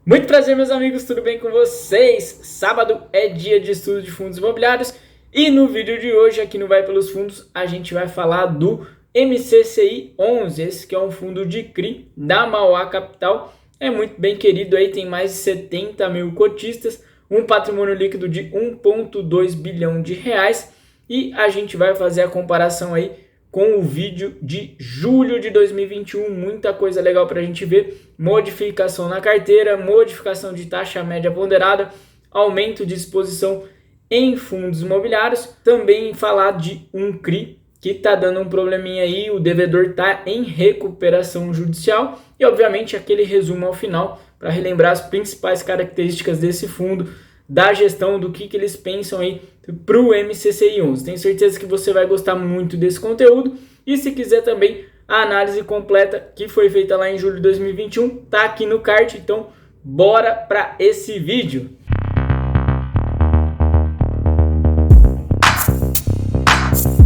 Muito prazer, meus amigos, tudo bem com vocês? Sábado é dia de estudo de fundos imobiliários e no vídeo de hoje, aqui no Vai Pelos Fundos, a gente vai falar do MCCI 11, esse que é um fundo de CRI da Mauá Capital. É muito bem querido aí, tem mais de 70 mil cotistas, um patrimônio líquido de 1,2 bilhão de reais e a gente vai fazer a comparação aí com o vídeo de julho de 2021, muita coisa legal para a gente ver, modificação na carteira, modificação de taxa média ponderada, aumento de exposição em fundos imobiliários, também falar de um CRI que está dando um probleminha aí, o devedor está em recuperação judicial e obviamente aquele resumo ao final para relembrar as principais características desse fundo, da gestão, do que eles pensam aí para o MCCI 11. Tenho certeza que você vai gostar muito desse conteúdo e se quiser também a análise completa que foi feita lá em julho de 2021, tá aqui no card, então bora para esse vídeo.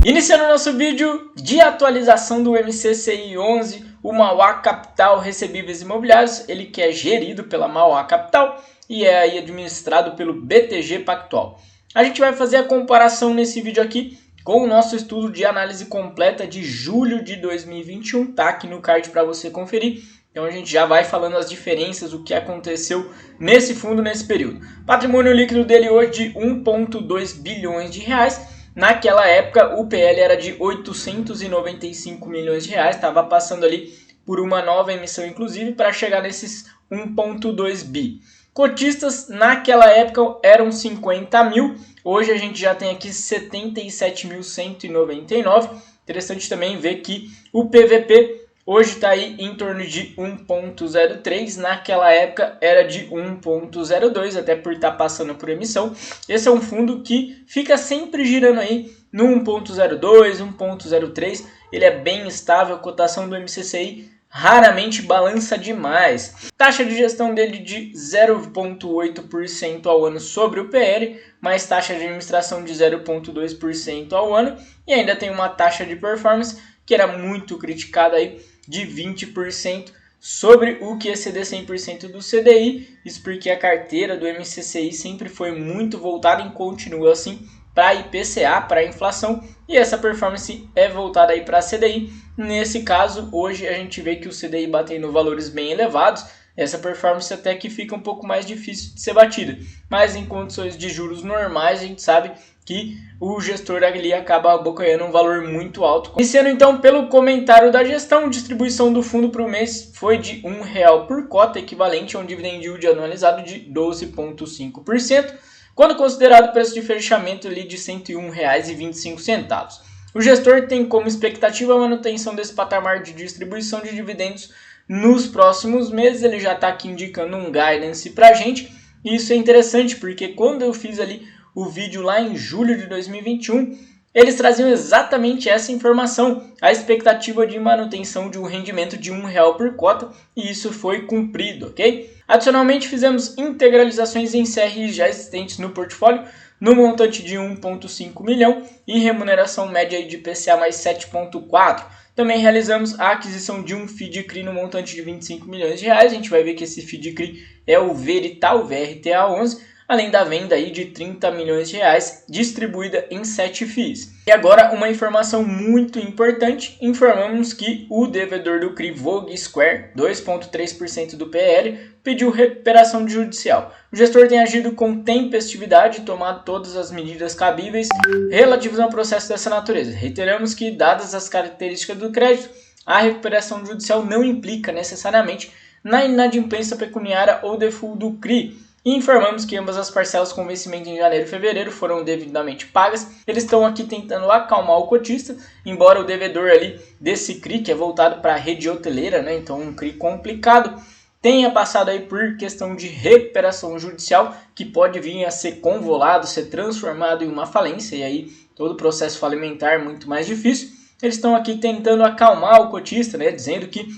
Iniciando o nosso vídeo de atualização do MCCI 11, o Mauá Capital Recebíveis Imobiliários, ele que é gerido pela Mauá Capital e é aí administrado pelo BTG Pactual. A gente vai fazer a comparação nesse vídeo aqui com o nosso estudo de análise completa de julho de 2021, tá aqui no card para você conferir. Então a gente já vai falando as diferenças, o que aconteceu nesse fundo nesse período. Patrimônio líquido dele hoje de 1,2 bilhões de reais. Naquela época o PL era de 895 milhões de reais, estava passando ali por uma nova emissão inclusive para chegar nesses 1,2 bi. Cotistas naquela época eram 50 mil, hoje a gente já tem aqui 77.199. Interessante também ver que o PVP hoje está aí em torno de 1,03, naquela época era de 1,02, até por estar passando por emissão. Esse é um fundo que fica sempre girando aí no 1,02, 1,03, ele é bem estável, a cotação do MCCI raramente balança demais. Taxa de gestão dele de 0,8% ao ano sobre o PL, mais taxa de administração de 0,2% ao ano e ainda tem uma taxa de performance que era muito criticada aí de 20% sobre o que exceder 100% do CDI. Isso porque a carteira do MCCI sempre foi muito voltada e continua assim para IPCA, para inflação, e essa performance é voltada aí para CDI. Nesse caso, hoje a gente vê que o CDI batendo valores bem elevados, essa performance até que fica um pouco mais difícil de ser batida. Mas em condições de juros normais, a gente sabe que o gestor ali acaba abocanhando um valor muito alto. Iniciando então pelo comentário da gestão, distribuição do fundo para o mês foi de R$1 por cota, equivalente a um dividend yield anualizado de 12,5%, quando considerado o preço de fechamento ali de R$ 101,25. O gestor tem como expectativa a manutenção desse patamar de distribuição de dividendos nos próximos meses. Ele já está aqui indicando um guidance para a gente, e isso é interessante porque quando eu fiz ali o vídeo lá em julho de 2021, eles traziam exatamente essa informação, a expectativa de manutenção de um rendimento de R$1 por cota, e isso foi cumprido, ok? Adicionalmente, fizemos integralizações em CRIs já existentes no portfólio, no montante de 1,5 milhão e remuneração média de IPCA mais 7,4. Também realizamos a aquisição de um FII de CRI no montante de 25 milhões de reais. A gente vai ver que esse FII de CRI é o Verital VRTA11, além da venda aí de 30 milhões de reais distribuída em 7 FIIs. E agora uma informação muito importante, informamos que o devedor do CRI Vogue Square, 2,3% do PL, pediu recuperação judicial. O gestor tem agido com tempestividade e tomado todas as medidas cabíveis relativas ao processo dessa natureza. Reiteramos que, dadas as características do crédito, a recuperação judicial não implica necessariamente na inadimplência pecuniária ou default do CRI. E informamos que ambas as parcelas com vencimento em janeiro e fevereiro foram devidamente pagas. Eles estão aqui tentando acalmar o cotista, embora o devedor ali desse CRI, que é voltado para a rede hoteleira, né? Então um CRI complicado, tenha passado aí por questão de recuperação judicial, que pode vir a ser convolado, ser transformado em uma falência, e aí todo o processo falimentar é muito mais difícil. Eles estão aqui tentando acalmar o cotista, né? Dizendo que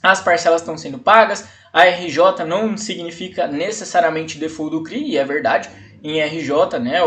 as parcelas estão sendo pagas, a RJ não significa necessariamente default do CRI, e é verdade. Em RJ, né,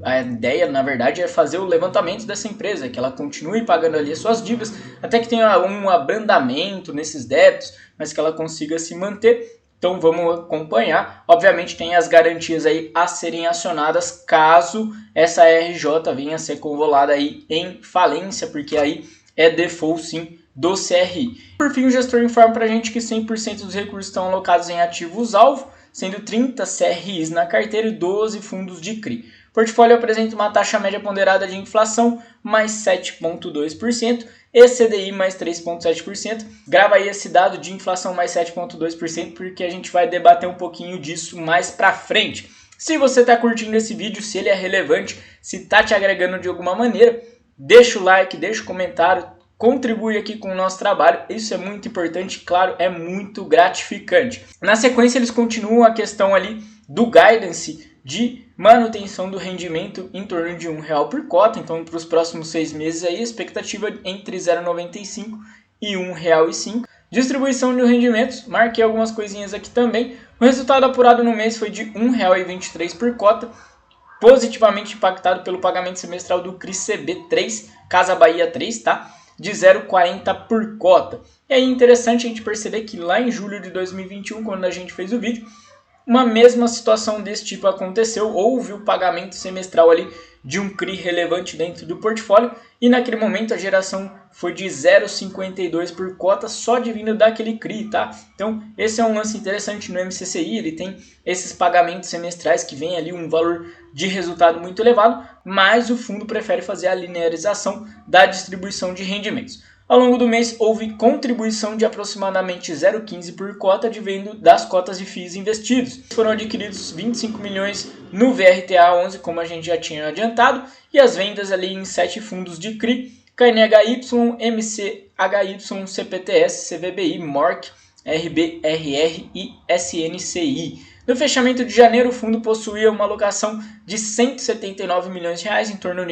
a ideia, na verdade, é fazer o levantamento dessa empresa, que ela continue pagando ali as suas dívidas, até que tenha um abrandamento nesses débitos, mas que ela consiga se manter. Então vamos acompanhar. Obviamente tem as garantias aí a serem acionadas caso essa RJ venha a ser convolada aí em falência, porque aí é default sim do CRI. Por fim, o gestor informa para a gente que 100% dos recursos estão alocados em ativos-alvo, sendo 30 CRIs na carteira e 12 fundos de CRI. O portfólio apresenta uma taxa média ponderada de inflação mais 7,2% e CDI mais 3,7%. Grava aí esse dado de inflação mais 7,2% porque a gente vai debater um pouquinho disso mais para frente. Se você está curtindo esse vídeo, se ele é relevante, se está te agregando de alguma maneira, deixa o like, deixa o comentário, contribui aqui com o nosso trabalho, isso é muito importante, claro, é muito gratificante. Na sequência eles continuam a questão ali do guidance de manutenção do rendimento em torno de R$1 por cota, então para os próximos 6 meses aí, expectativa entre R$0,95 e R$1,05. Distribuição de rendimentos, marquei algumas coisinhas aqui também. O resultado apurado no mês foi de R$1,23 por cota, positivamente impactado pelo pagamento semestral do CRI CB3, Casa Bahia 3, tá? De 0,40 por cota. E aí é interessante a gente perceber que lá em julho de 2021, quando a gente fez o vídeo, uma mesma situação desse tipo aconteceu, houve o pagamento semestral ali de um CRI relevante dentro do portfólio e naquele momento a geração foi de 0,52 por cota só de vindo daquele CRI, tá? Então esse é um lance interessante no MCCI, ele tem esses pagamentos semestrais que vem ali um valor de resultado muito elevado, mas o fundo prefere fazer a linearização da distribuição de rendimentos. Ao longo do mês, houve contribuição de aproximadamente 0,15 por cota advindo das cotas de FIIs investidos. Foram adquiridos 25 milhões no VRTA 11, como a gente já tinha adiantado, e as vendas ali em 7 fundos de CRI, KNHY, MCHY, CPTS, CVBI, MORC, RBRR e SNCI. No fechamento de janeiro, o fundo possuía uma alocação de R$ 179 milhões, em torno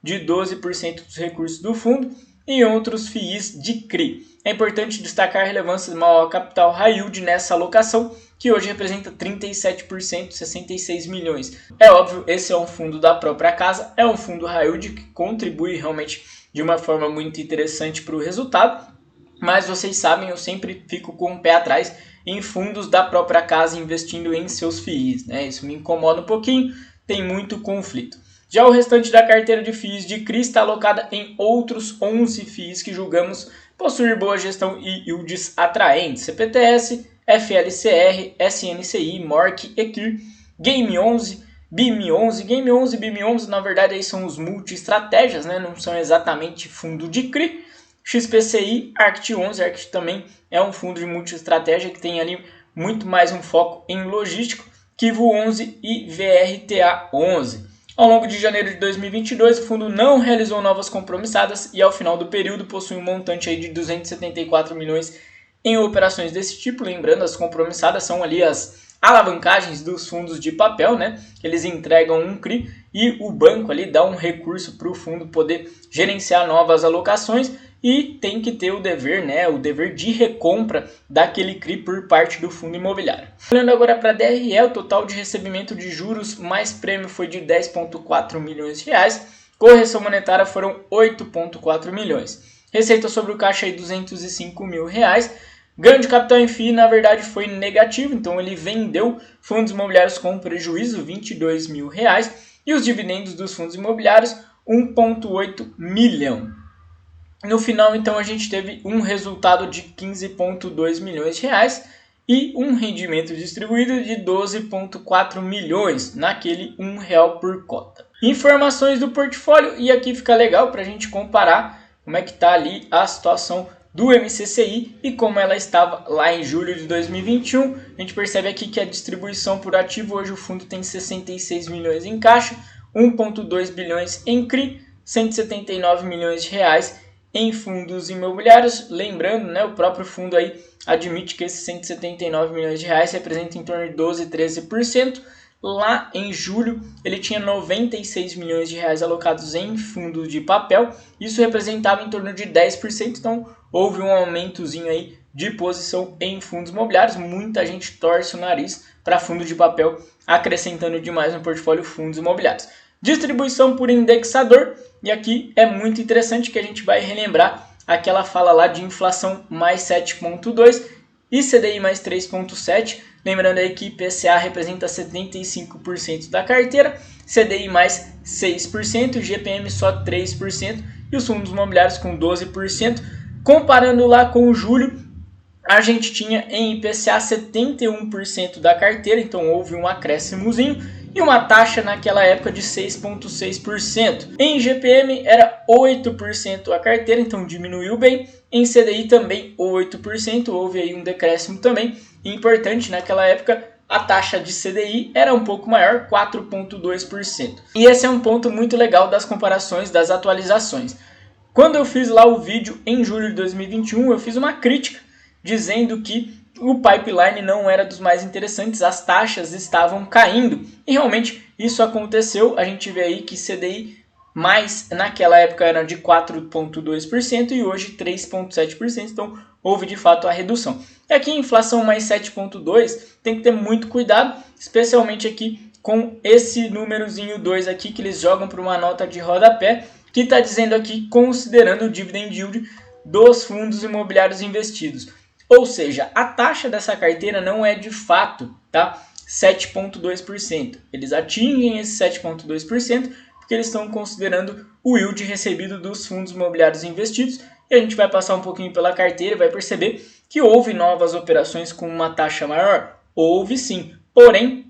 de 12% dos recursos do fundo, e outros FIIs de CRI. É importante destacar a relevância do maior capital high yield nessa alocação, que hoje representa 37%, 66 milhões. É óbvio, esse é um fundo da própria casa, é um fundo high yield que contribui realmente de uma forma muito interessante para o resultado, mas vocês sabem, eu sempre fico com o pé atrás em fundos da própria casa investindo em seus FIIs, né? Isso me incomoda um pouquinho, tem muito conflito. Já o restante da carteira de FIIs de CRI está alocada em outros 11 FIIs que julgamos possuir boa gestão e yields atraentes. CPTS, FLCR, SNCI, MORC, EQIR, Game 11, BIM 11. Game 11 e BIM 11 na verdade aí são os multi-estratégias, né? Não são exatamente fundo de CRI. XPCI, ARCT 11, ARCT também é um fundo de multi-estratégia que tem ali muito mais um foco em logístico, Kivu 11 e VRTA 11. Ao longo de janeiro de 2022, o fundo não realizou novas compromissadas e ao final do período possui um montante aí de 274 milhões em operações desse tipo. Lembrando, as compromissadas são ali as alavancagens dos fundos de papel, né? Eles entregam um CRI e o banco ali dá um recurso para o fundo poder gerenciar novas alocações e tem que ter o dever, né? O dever de recompra daquele CRI por parte do fundo imobiliário. Olhando agora para a DRE, o total de recebimento de juros mais prêmio foi de 10,4 milhões de reais. Correção monetária foram 8,4 milhões. Receita sobre o caixa aí 205 mil reais. Ganho de capital em FII, na verdade, foi negativo, então ele vendeu fundos imobiliários com prejuízo, 22 mil reais, e os dividendos dos fundos imobiliários, 1,8 milhão. No final, então, a gente teve um resultado de 15,2 milhões de reais e um rendimento distribuído de 12,4 milhões naquele R$1 por cota. Informações do portfólio, e aqui fica legal para a gente comparar como é que está ali a situação do MCCI e como ela estava lá em julho de 2021. A gente percebe aqui que a distribuição por ativo, hoje o fundo tem 66 milhões em caixa, 1,2 bilhões em CRI, 179 milhões de reais em fundos imobiliários. Lembrando, né, o próprio fundo aí admite que esses 179 milhões de reais representam em torno de 12, 13%. Lá em julho ele tinha 96 milhões de reais alocados em fundos de papel, isso representava em torno de 10%, então houve um aumentozinho aí de posição em fundos imobiliários. Muita gente torce o nariz para fundo de papel, acrescentando demais no portfólio fundos imobiliários. Distribuição por indexador, e aqui é muito interessante que a gente vai relembrar aquela fala lá de inflação mais 7,2 e CDI mais 3,7. Lembrando aí que IPCA representa 75% da carteira, CDI mais 6%, GPM só 3% e os fundos imobiliários com 12%. Comparando lá com julho, a gente tinha em IPCA 71% da carteira, então houve um acréscimozinho, e uma taxa naquela época de 6,6%. Em GPM era 8% a carteira, então diminuiu bem. Em CDI também 8%, houve aí um decréscimo também. E importante, naquela época a taxa de CDI era um pouco maior, 4,2%. E esse é um ponto muito legal das comparações, das atualizações. Quando eu fiz lá o vídeo em julho de 2021, eu fiz uma crítica dizendo que o pipeline não era dos mais interessantes, as taxas estavam caindo. E realmente isso aconteceu, a gente vê aí que CDI mais naquela época era de 4,2% e hoje 3,7%, então houve de fato a redução. E aqui inflação mais 7,2%, tem que ter muito cuidado, especialmente aqui com esse númerozinho 2 aqui que eles jogam para uma nota de rodapé, que está dizendo aqui considerando o dividend yield dos fundos imobiliários investidos. Ou seja, a taxa dessa carteira não é de fato, tá, 7,2%. Eles atingem esse 7,2% porque eles estão considerando o yield recebido dos fundos imobiliários investidos. E a gente vai passar um pouquinho pela carteira e vai perceber que houve novas operações com uma taxa maior. Houve sim, porém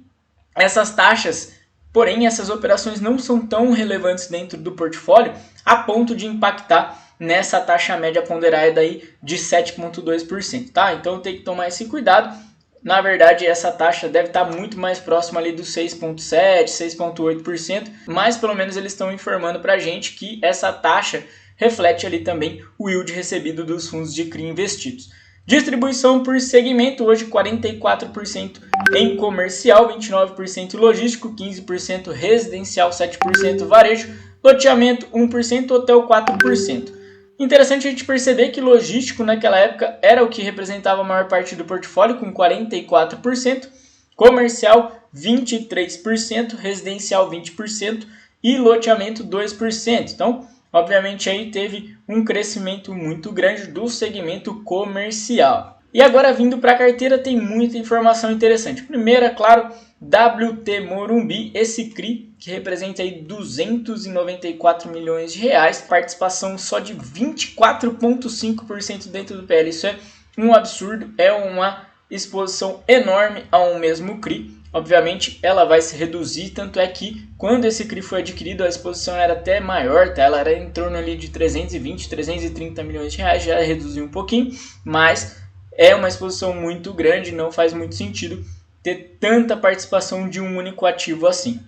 essas operações não são tão relevantes dentro do portfólio a ponto de impactar nessa taxa média ponderada aí de 7,2%, tá? Então tem que tomar esse cuidado. Na verdade, essa taxa deve estar muito mais próxima ali dos 6,7%, 6,8%, mas pelo menos eles estão informando para a gente que essa taxa reflete ali também o yield recebido dos fundos de CRI investidos. Distribuição por segmento, hoje 44% em comercial, 29% logístico, 15% residencial, 7% varejo, loteamento 1%, hotel 4%. Interessante a gente perceber que logístico naquela época era o que representava a maior parte do portfólio, com 44%, comercial 23%, residencial 20% e loteamento 2%. Então, obviamente aí teve um crescimento muito grande do segmento comercial. E agora vindo para a carteira tem muita informação interessante. Primeira, claro, WT Morumbi, esse CRI que representa aí 294 milhões de reais, participação só de 24,5% dentro do PL. Isso é um absurdo, é uma exposição enorme a um mesmo CRI. Obviamente ela vai se reduzir, tanto é que quando esse CRI foi adquirido a exposição era até maior, tá? Ela era em torno ali de 320, 330 milhões de reais, já reduziu um pouquinho, mas é uma exposição muito grande, não faz muito sentido ter tanta participação de um único ativo assim.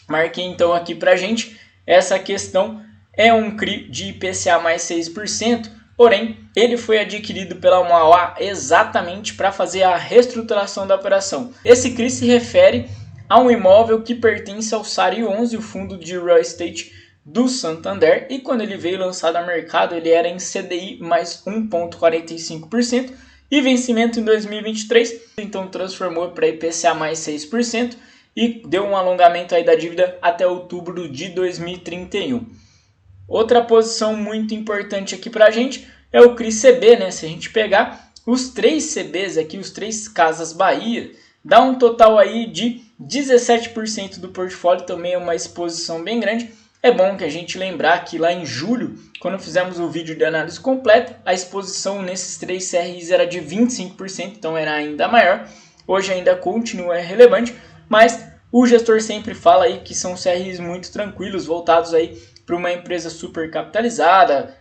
Marquei então aqui pra gente, essa questão é um CRI de IPCA mais 6%, porém ele foi adquirido pela Mauá exatamente para fazer a reestruturação da operação. Esse CRI se refere a um imóvel que pertence ao SARI 11, o fundo de real estate do Santander, e quando ele veio lançado ao mercado ele era em CDI mais 1,45%, e vencimento em 2023, então transformou para IPCA mais 6% e deu um alongamento aí da dívida até outubro de 2031. Outra posição muito importante aqui para a gente é o CRI CB, né? Se a gente pegar os 3 CBs aqui, os 3 Casas Bahia, dá um total aí de 17% do portfólio, também é uma exposição bem grande. É bom que a gente lembrar que lá em julho, quando fizemos o vídeo de análise completa, a exposição nesses 3 CRIs era de 25%, então era ainda maior. Hoje ainda continua relevante, mas o gestor sempre fala aí que são CRIs muito tranquilos, voltados aí para uma empresa super capitalizada,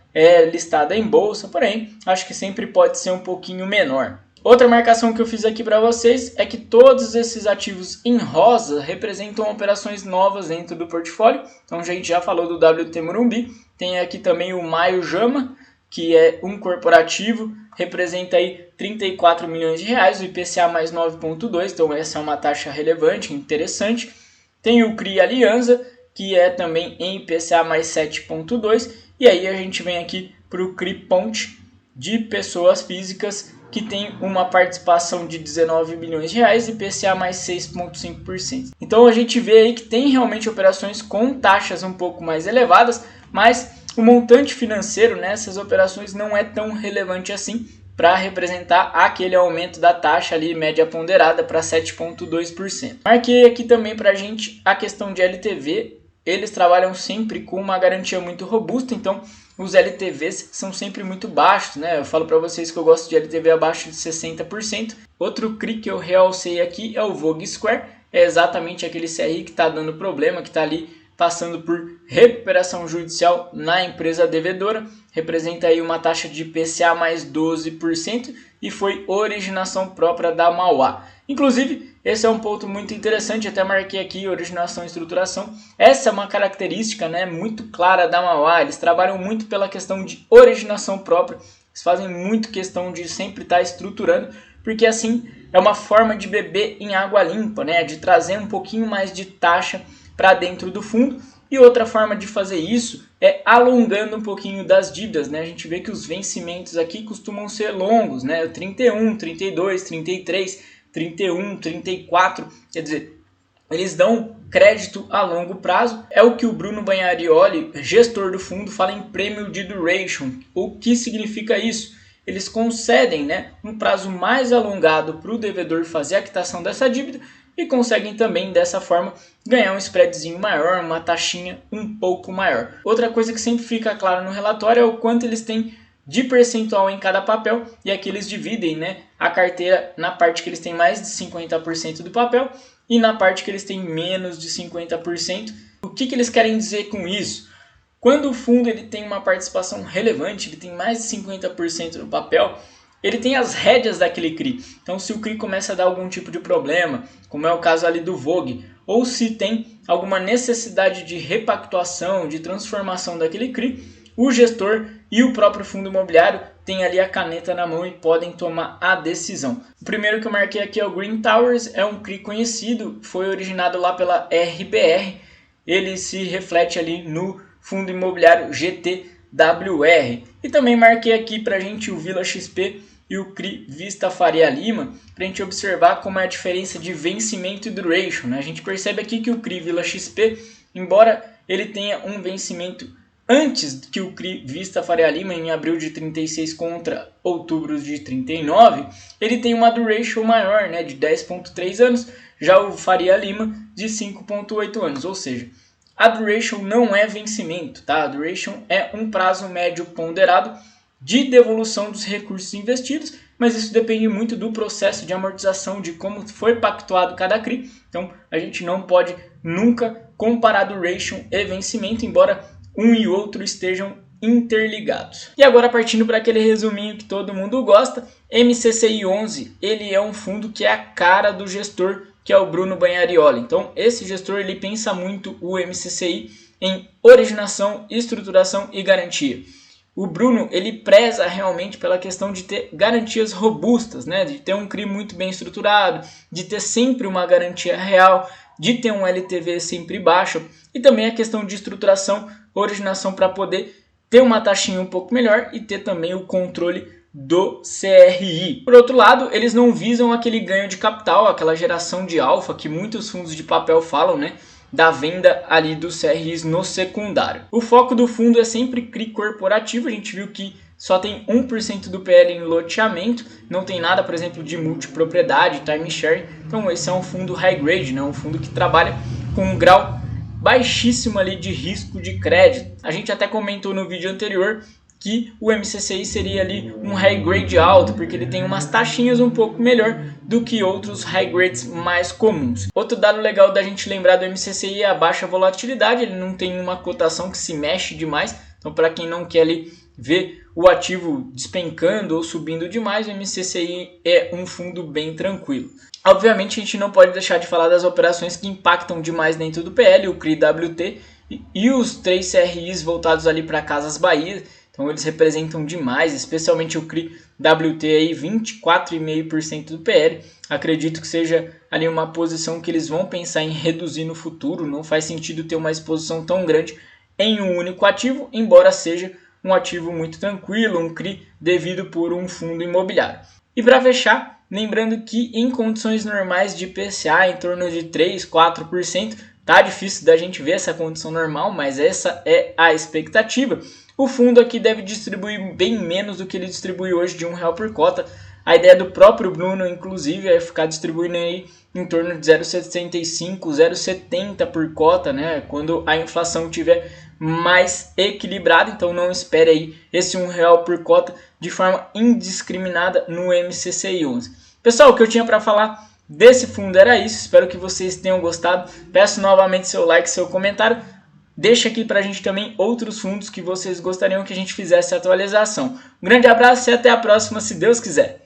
listada em bolsa, porém, acho que sempre pode ser um pouquinho menor. Outra marcação que eu fiz aqui para vocês é que todos esses ativos em rosa representam operações novas dentro do portfólio. Então a gente já falou do WT Morumbi, tem aqui também o Maio Jama, que é um corporativo, representa aí 34 milhões de reais, o IPCA mais 9,2, então essa é uma taxa relevante, interessante. Tem o CRI Aliança, que é também em IPCA mais 7,2, e aí a gente vem aqui para o CRI Ponte, de pessoas físicas, que tem uma participação de 19 milhões de reais e IPCA mais 6,5%. Então a gente vê aí que tem realmente operações com taxas um pouco mais elevadas, mas o montante financeiro nessas operações não é tão relevante assim, para representar aquele aumento da taxa ali média ponderada para 7,2%. Marquei aqui também para a gente a questão de LTV. Eles trabalham sempre com uma garantia muito robusta, então os LTVs são sempre muito baixos, né? Eu falo para vocês que eu gosto de LTV abaixo de 60%. Outro CRI que eu realcei aqui é o Vogue Square, é exatamente aquele CRI que está dando problema, que está ali passando por recuperação judicial na empresa devedora, representa aí uma taxa de IPCA mais 12% e foi originação própria da Mauá. Inclusive, esse é um ponto muito interessante, até marquei aqui, originação e estruturação. Essa é uma característica, né, muito clara da Mauá, eles trabalham muito pela questão de originação própria, eles fazem muito questão de sempre estar estruturando, porque assim é uma forma de beber em água limpa, né, de trazer um pouquinho mais de taxa para dentro do fundo. E outra forma de fazer isso é alongando um pouquinho das dívidas, né? A gente vê que os vencimentos aqui costumam ser longos, né? 31, 32, 33, 31, 34, quer dizer, eles dão crédito a longo prazo. É o que o Bruno Bagnarioli, gestor do fundo, fala em prêmio de duration. O que significa isso? Eles concedem, né, um prazo mais alongado para o devedor fazer a quitação dessa dívida e conseguem também, dessa forma, ganhar um spreadzinho maior, uma taxinha um pouco maior. Outra coisa que sempre fica claro no relatório é o quanto eles têm de percentual em cada papel, e aqui eles dividem, né, a carteira na parte que eles têm mais de 50% do papel e na parte que eles têm menos de 50%. O que eles querem dizer com isso? Quando o fundo ele tem uma participação relevante, ele tem mais de 50% do papel, ele tem as rédeas daquele CRI. Então, se o CRI começa a dar algum tipo de problema, como é o caso ali do Vogue, ou se tem alguma necessidade de repactuação, de transformação daquele CRI, o gestor e o próprio fundo imobiliário têm ali a caneta na mão e podem tomar a decisão. O primeiro que eu marquei aqui é o Green Towers, é um CRI conhecido, foi originado lá pela RBR, ele se reflete ali no fundo imobiliário GTWR. E também marquei aqui para a gente o Vila XP e o CRI Vista Faria Lima, para a gente observar como é a diferença de vencimento e duration, né? A gente percebe aqui que o CRI Vila XP, embora ele tenha um vencimento antes que o CRI Vista Faria Lima, em abril de 36 contra outubro de 39, ele tem uma duration maior, né, de 10,3 anos, já o Faria Lima de 5,8 anos, ou seja, a duration não é vencimento, tá? A duration é um prazo médio ponderado de devolução dos recursos investidos, mas isso depende muito do processo de amortização, de como foi pactuado cada CRI. Então, a gente não pode nunca comparar duration e vencimento, embora um e outro estejam interligados. E agora, partindo para aquele resuminho que todo mundo gosta, MCCI 11, ele é um fundo que é a cara do gestor, que é o Bruno Bagnarioli. Então, esse gestor ele pensa muito o MCCI em originação, estruturação e garantia. O Bruno ele preza realmente pela questão de ter garantias robustas, né? De ter um CRI muito bem estruturado, de ter sempre uma garantia real, de ter um LTV sempre baixo e também a questão de estruturação, originação para poder ter uma taxinha um pouco melhor e ter também o controle do CRI. Por outro lado, eles não visam aquele ganho de capital, aquela geração de alfa que muitos fundos de papel falam, né? Da venda ali dos CRIs no secundário. O foco do fundo é sempre CRI corporativo, a gente viu que só tem 1% do PL em loteamento, não tem nada, por exemplo, de multipropriedade, timeshare, então esse é um fundo high grade, né? Um fundo que trabalha com um grau baixíssimo ali de risco de crédito. A gente até comentou no vídeo anterior que o MCCI seria ali um high grade alto, porque ele tem umas taxinhas um pouco melhor do que outros high grades mais comuns. Outro dado legal da gente lembrar do MCCI é a baixa volatilidade, ele não tem uma cotação que se mexe demais, então para quem não quer ali ver o ativo despencando ou subindo demais, o MCCI é um fundo bem tranquilo. Obviamente a gente não pode deixar de falar das operações que impactam demais dentro do PL, o CRI-WT e os 3 CRIs voltados ali para Casas Bahia. Então eles representam demais, especialmente o CRI-WT aí 24,5% do PL. Acredito que seja ali uma posição que eles vão pensar em reduzir no futuro. Não faz sentido ter uma exposição tão grande em um único ativo, embora seja um ativo muito tranquilo, um CRI devido por um fundo imobiliário. E para fechar, lembrando que em condições normais de IPCA em torno de 3, 4%, tá difícil da gente ver essa condição normal, mas essa é a expectativa. o fundo aqui deve distribuir bem menos do que ele distribui hoje de R$1 por cota. A ideia do próprio Bruno, inclusive, é ficar distribuindo aí em torno de 0,75, 0,70 por cota, né? Quando a inflação estiver mais equilibrada. Então não espere aí esse R$1 por cota de forma indiscriminada no MCCI 11. Pessoal, o que eu tinha para falar desse fundo era isso. Espero que vocês tenham gostado. Peço novamente seu like, seu comentário. Deixa aqui pra gente também outros fundos que vocês gostariam que a gente fizesse atualização. Um grande abraço e até a próxima, se Deus quiser.